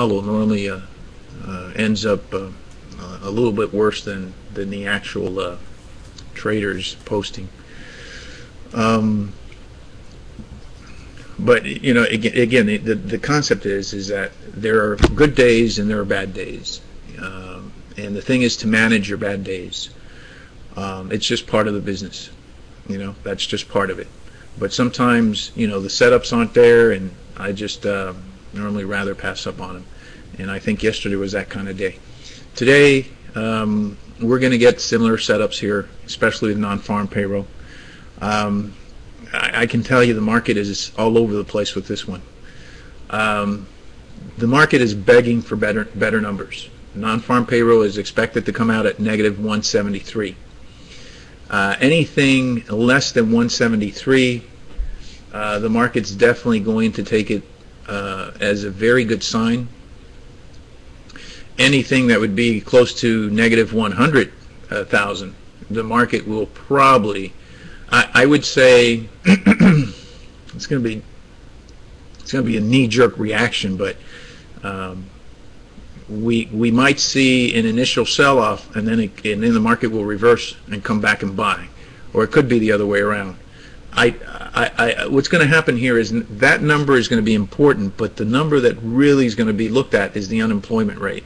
follow normally ends up a little bit worse than the actual traders posting. But you know, again, the concept is that there are good days and there are bad days, and the thing is to manage your bad days. It's just part of the business, you know. That's just part of it. But sometimes, you know, the setups aren't there, and I just normally rather pass up on them. And I think yesterday was that kind of day. Today, we're going to get similar setups here, especially with non-farm payroll. I can tell you the market is all over the place with this one. The market is begging for better numbers. Non-farm payroll is expected to come out at negative 173. Anything less than 173, the market's definitely going to take it as a very good sign. Anything that would be close to negative 100,000, the market will probably, I would say, it's going to be a knee-jerk reaction, but we might see an initial sell-off, and then the market will reverse and come back and buy, or it could be the other way around. What's going to happen here is that number is going to be important, but the number that really is going to be looked at is the unemployment rate.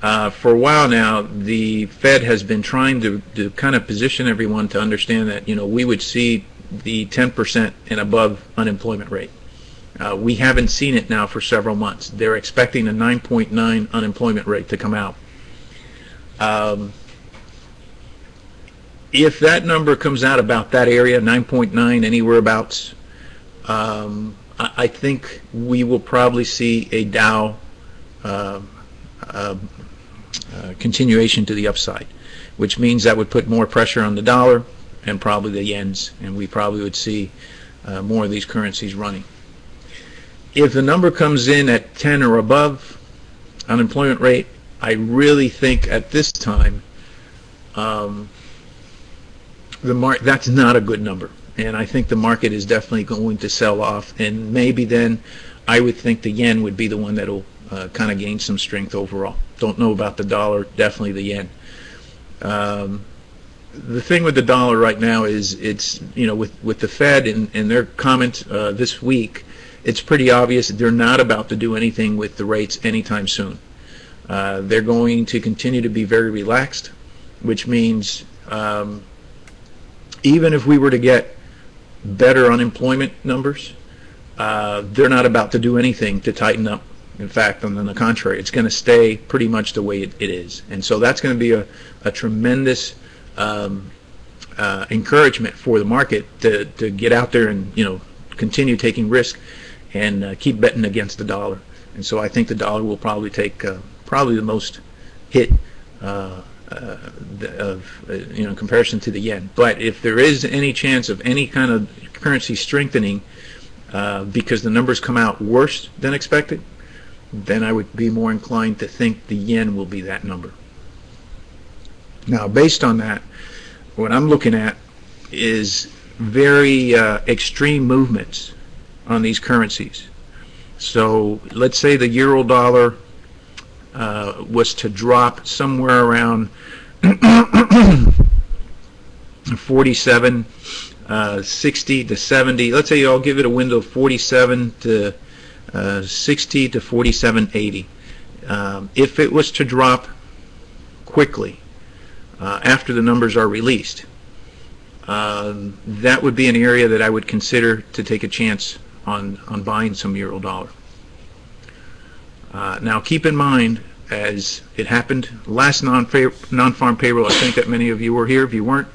For a while now, the Fed has been trying to kind of position everyone to understand that, you know, we would see the 10% and above unemployment rate. We haven't seen it now for several months. They're expecting a 9.9 unemployment rate to come out. If that number comes out about that area, 9.9, anywhere abouts, I think we will probably see a Dow continuation to the upside, which means that would put more pressure on the dollar and probably the yens, and we probably would see more of these currencies running. If the number comes in at 10 or above unemployment rate, I really think at this time that's not a good number, and I think the market is definitely going to sell off, and maybe then I would think the yen would be the one that'll kind of gain some strength overall. Don't know about the dollar, definitely the yen. The thing with the dollar right now is it's, you know, with the Fed and their comment this week, it's pretty obvious they're not about to do anything with the rates anytime soon. They're going to continue to be very relaxed, which means even if we were to get better unemployment numbers, they're not about to do anything to tighten up. In fact, on the contrary, it's going to stay pretty much the way it is. And so that's going to be a tremendous encouragement for the market to get out there and, you know, continue taking risk and keep betting against the dollar. And so I think the dollar will probably take probably the most hit you know, in comparison to the yen. But if there is any chance of any kind of currency strengthening because the numbers come out worse than expected, then I would be more inclined to think the yen will be that number. Now, based on that, what I'm looking at is very extreme movements on these currencies. So let's say the euro dollar was to drop somewhere around 47, 60 to 70. Let's say I'll give it a window of 47 to 60 to 47.80. If it was to drop quickly after the numbers are released, that would be an area that I would consider to take a chance on buying some euro dollar. Now keep in mind, as it happened last non-farm payroll, I think that many of you were here. If you weren't,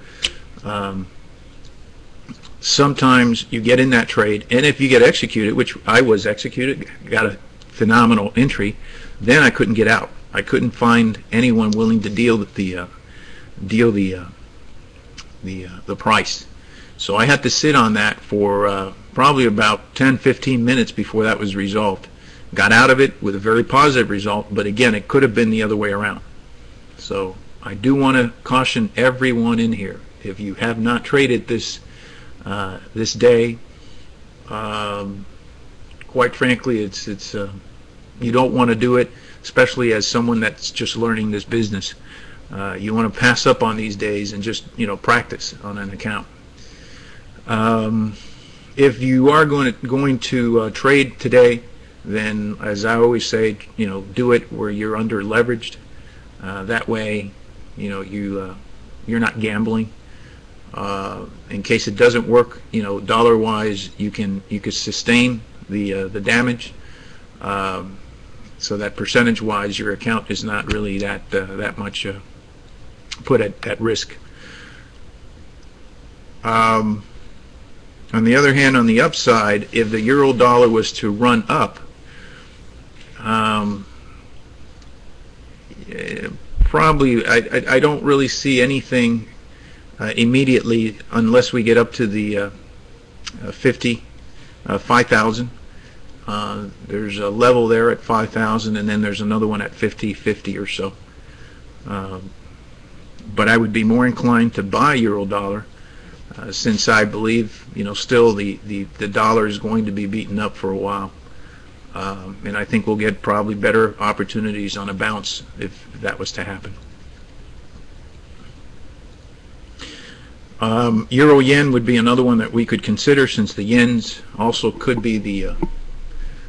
sometimes you get in that trade, and if you get executed, which I was executed, got a phenomenal entry, then I couldn't get out. I couldn't find anyone willing to deal the price. So I had to sit on that for probably about 10-15 minutes before that was resolved. Got out of it with a very positive result, but again, it could have been the other way around. So I do want to caution everyone in here, if you have not traded this this day, quite frankly, it's you You don't want to do it, especially as someone that's just learning this business. You want to pass up on these days and just, you know, practice on an account. If you are going to trade today, then, as I always say, you know, do it where you're under leveraged. That way, you know, you're not gambling. In case it doesn't work, you know, dollar-wise, you could sustain the damage, so that percentage-wise, your account is not really that much put at risk. On the other hand, on the upside, if the euro-dollar was to run up, probably I don't really see anything immediately unless we get up to the 5,000. There's a level there at 5,000, and then there's another one at 50 or so. But I would be more inclined to buy euro-dollar, since I believe, you know, still the dollar is going to be beaten up for a while, and I think we'll get probably better opportunities on a bounce if that was to happen. Euro yen would be another one that we could consider, since the yens also could be the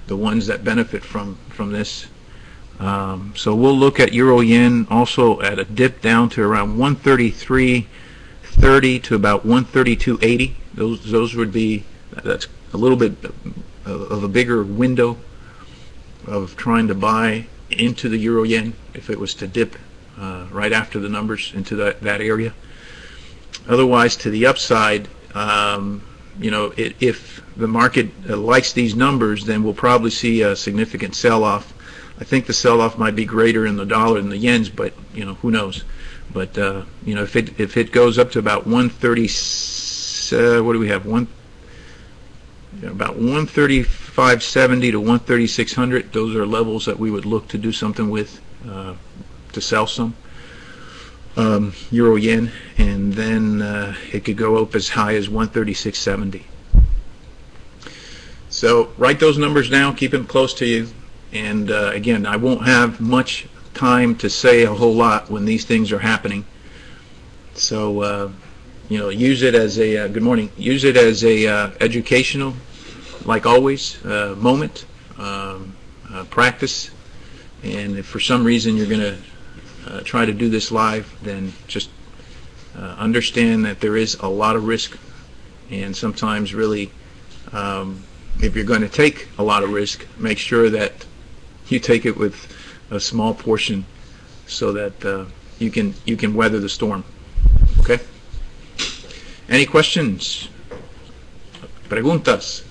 ones that benefit from this. So we'll look at euro yen also at a dip down to around 133.30 to about 132.80. Those would be, that's a little bit of a bigger window of trying to buy into the euro yen if it was to dip right after the numbers into that area. Otherwise, to the upside, you know, if the market likes these numbers, then we'll probably see a significant sell-off. I think the sell-off might be greater in the dollar than the yens, but, you know, who knows? But you know, if it goes up to about 130, what do we have? About 135.70 to 136.00. Those are levels that we would look to do something with, to sell some euro yen, and then it could go up as high as 136.70. So write those numbers down, keep them close to you, and again, I won't have much time to say a whole lot when these things are happening. So you know, use it as a good morning. Use it as a educational, like always, moment. Practice, and if for some reason you're going to try to do this live, then just understand that there is a lot of risk, and sometimes really, if you're going to take a lot of risk, make sure that you take it with a small portion, so that you can weather the storm. Okay? Any questions? Preguntas?